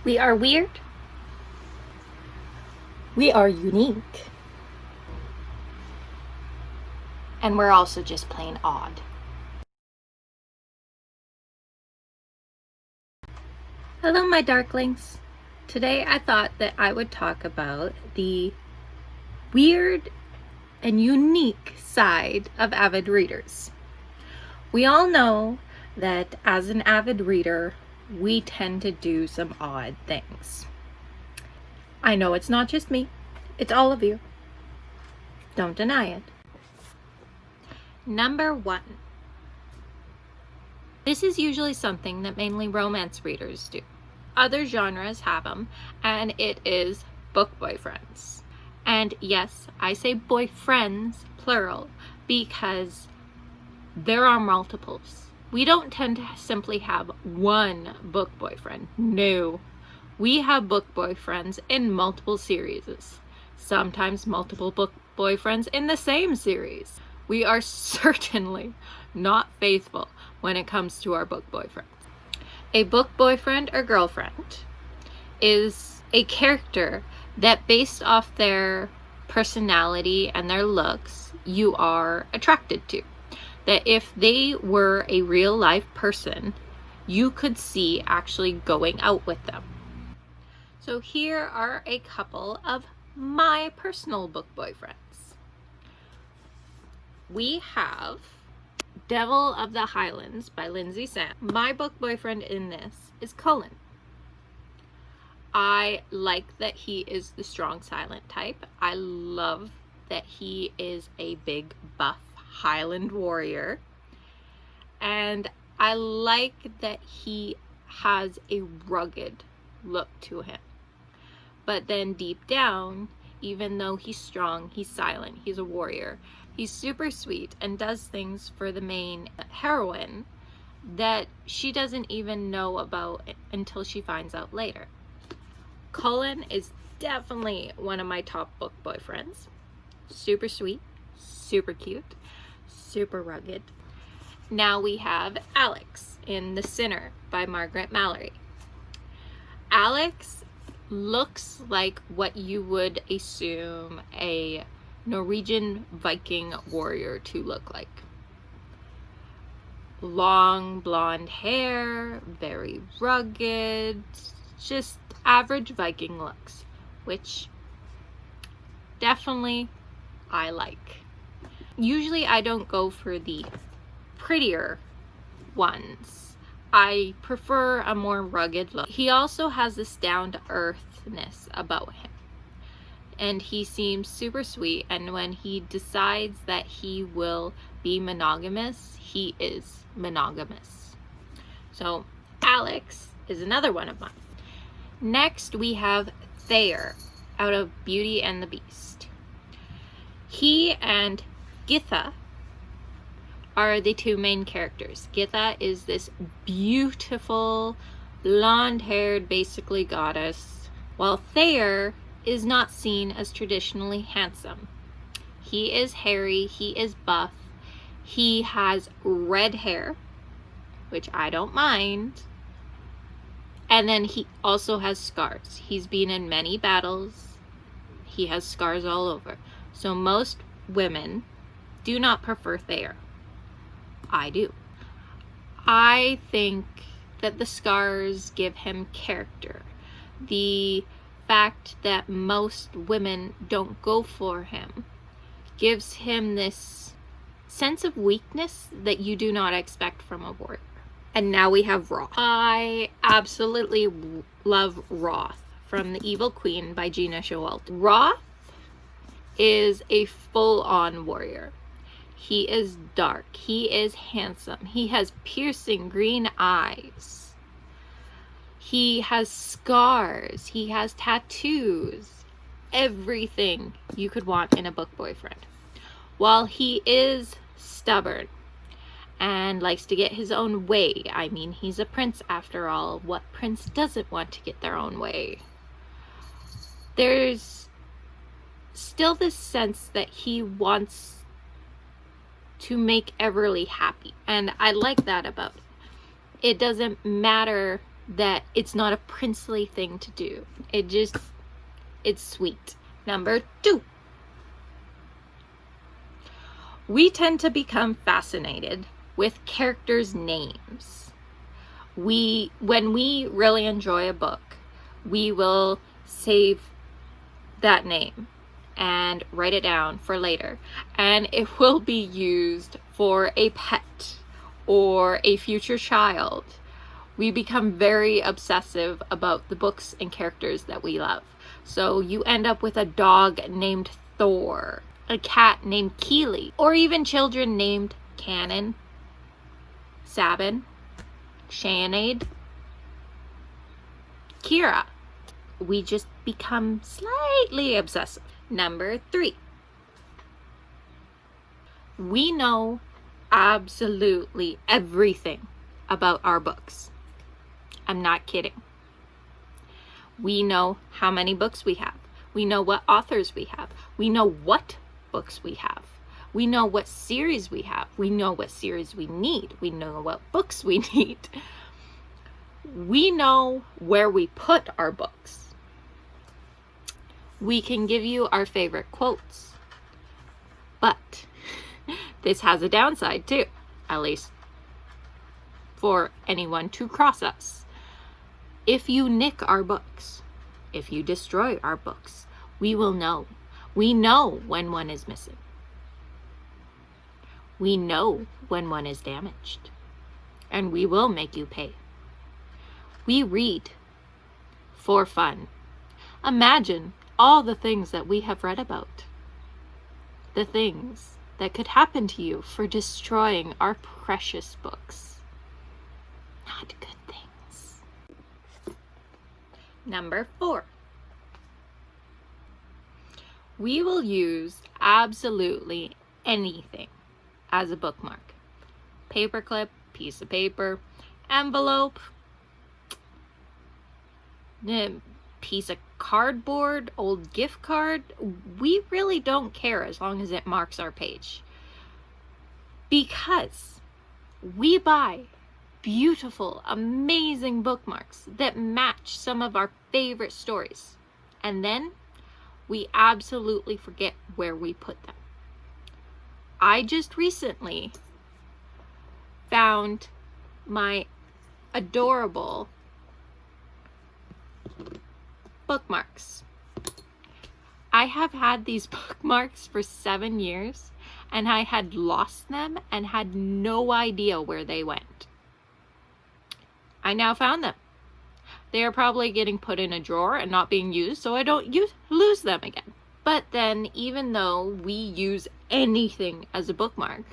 We are weird. We are unique. And we're also just plain odd. Hello, my darklings. Today I thought that I would talk about the weird and unique side of avid readers. We all know that as an avid reader, we tend to do some odd things. I know it's not just me, it's all of you. Don't deny it. Number 1. This is usually something that mainly romance readers do. Other genres have them, and it is book boyfriends. And yes, I say boyfriends, plural, because there are multiples. We don't tend to simply have one book boyfriend. No. We have book boyfriends in multiple series. Sometimes multiple book boyfriends in the same series. We are certainly not faithful when it comes to our book boyfriends. A book boyfriend or girlfriend is a character that, based off their personality and their looks, you are attracted to. That if they were a real life person, you could see actually going out with them. So here are a couple of my personal book boyfriends. We have Devil of the Highlands by Lynsay. My book boyfriend in this is Cullen. I like that he is the strong silent type. I love that he is a big buff Highland warrior. And I like that he has a rugged look to him. But then deep down, even though he's strong, he's silent, he's a warrior. He's super sweet and does things for the main heroine that she doesn't even know about until she finds out later. Cullen is definitely one of my top book boyfriends. Super sweet, super cute, super rugged. Now we have Alex in The Sinner by Margaret Mallory. Alex looks like what you would assume a Norwegian Viking warrior to look like. Long blonde hair, very rugged, just average Viking looks, which definitely I like. Usually I don't go for the prettier ones. I prefer a more rugged look. He also has this down-to-earthness about him. And he seems super sweet, and when he decides that he will be monogamous, he is monogamous. So Alex is another one of mine. Next we have Thayer out of Beauty and the Beast. He and Githa are the two main characters. Githa is this beautiful, blonde-haired, basically goddess, while Thayer is not seen as traditionally handsome. He is hairy, he is buff, he has red hair, which I don't mind, and then he also has scars. He's been in many battles, he has scars all over. So most women do not prefer Thayer. I do. I think that the scars give him character. The fact that most women don't go for him gives him this sense of weakness that you do not expect from a warrior. And now we have Roth. I absolutely love Roth from The Evil Queen by Gena Showalter. Roth is a full-on warrior. He is dark. He is handsome. He has piercing green eyes. He has scars. He has tattoos. Everything you could want in a book boyfriend. While he is stubborn and likes to get his own way. I mean, he's a prince after all. What prince doesn't want to get their own way? There's still this sense that he wants to make Everly happy, and I like that about it. It doesn't matter that it's not a princely thing to do. It's sweet. Number 2. We tend to become fascinated with characters' names. When we really enjoy a book, we will save that name and write it down for later, and it will be used for a pet or a future child. We become very obsessive about the books and characters that we love. So you end up with a dog named Thor, a cat named Keely, or even children named Cannon, Sabin, Sinead, Kira. We just become slightly obsessive. Number 3. We know absolutely everything about our books. I'm not kidding. We know how many books we have. We know what authors we have. We know what books we have. We know what series we have. We know what series we need. We know what books we need. We know where we put our books. We can give you our favorite quotes. But this has a downside too, at least for anyone to cross us. If you nick our books, if you destroy our books, we will know. We know when one is missing. We know when one is damaged. And we will make you pay. We read for fun. Imagine all the things that we have read about. The things that could happen to you for destroying our precious books. Not good things. Number 4. We will use absolutely anything as a bookmark. Paperclip, piece of paper, envelope, piece of cardboard, old gift card. We really don't care as long as it marks our page. Because we buy beautiful, amazing bookmarks that match some of our favorite stories. And then we absolutely forget where we put them. I just recently found my adorable bookmarks. I have had these bookmarks for 7 years, and I had lost them and had no idea where they went. I now found them. They are probably getting put in a drawer and not being used, so I don't lose them again. But then, even though we use anything as a bookmark,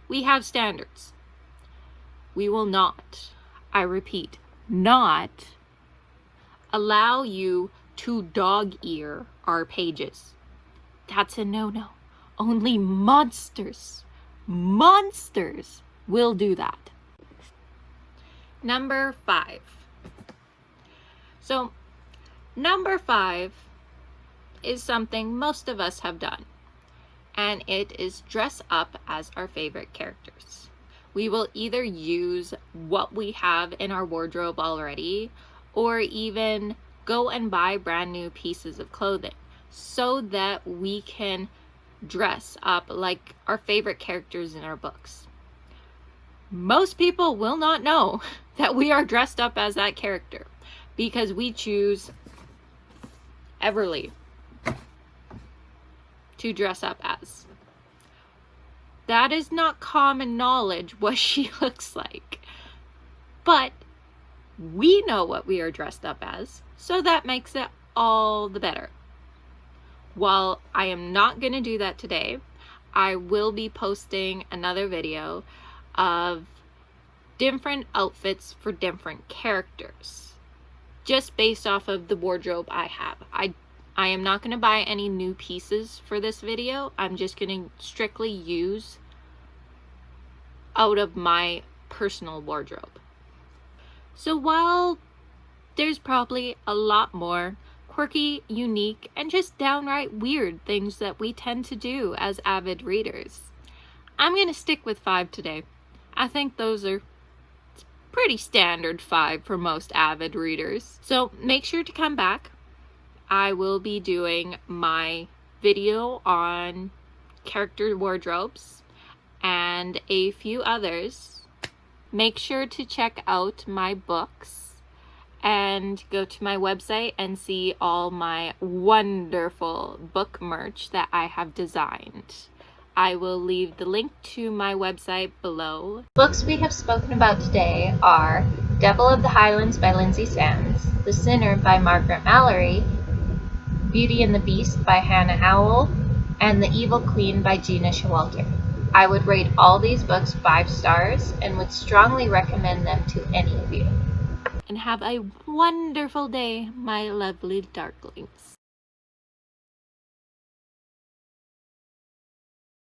we have standards. We will not, I repeat, not allow you to dog-ear our pages. That's a no-no. Only monsters will do that. Number 5. So, number 5 is something most of us have done, and it is dress up as our favorite characters. We will either use what we have in our wardrobe already, or even go and buy brand new pieces of clothing so that we can dress up like our favorite characters in our books. Most people will not know that we are dressed up as that character because we choose Everly to dress up as. That is not common knowledge what she looks like. But we know what we are dressed up as, so that makes it all the better. While I am not going to do that today, I will be posting another video of different outfits for different characters, just based off of the wardrobe I have. I am not going to buy any new pieces for this video. I'm just going to strictly use out of my personal wardrobe. So while there's probably a lot more quirky, unique, and just downright weird things that we tend to do as avid readers, I'm going to stick with 5 today. I think those are pretty standard 5 for most Avid readers. So make sure to come back. I will be doing my video on character wardrobes and a few others. Make sure to check out my books and go to my website and see all my wonderful book merch that I have designed. I will leave the link to my website below. Books we have spoken about today are Devil of the Highlands by Lynsay Sands, The Sinner by Margaret Mallory, Beauty and the Beast by Howell, and The Evil Queen by Gena Showalter. I would rate all these books 5 stars and would strongly recommend them to any of you. And have a wonderful day, my lovely darklings.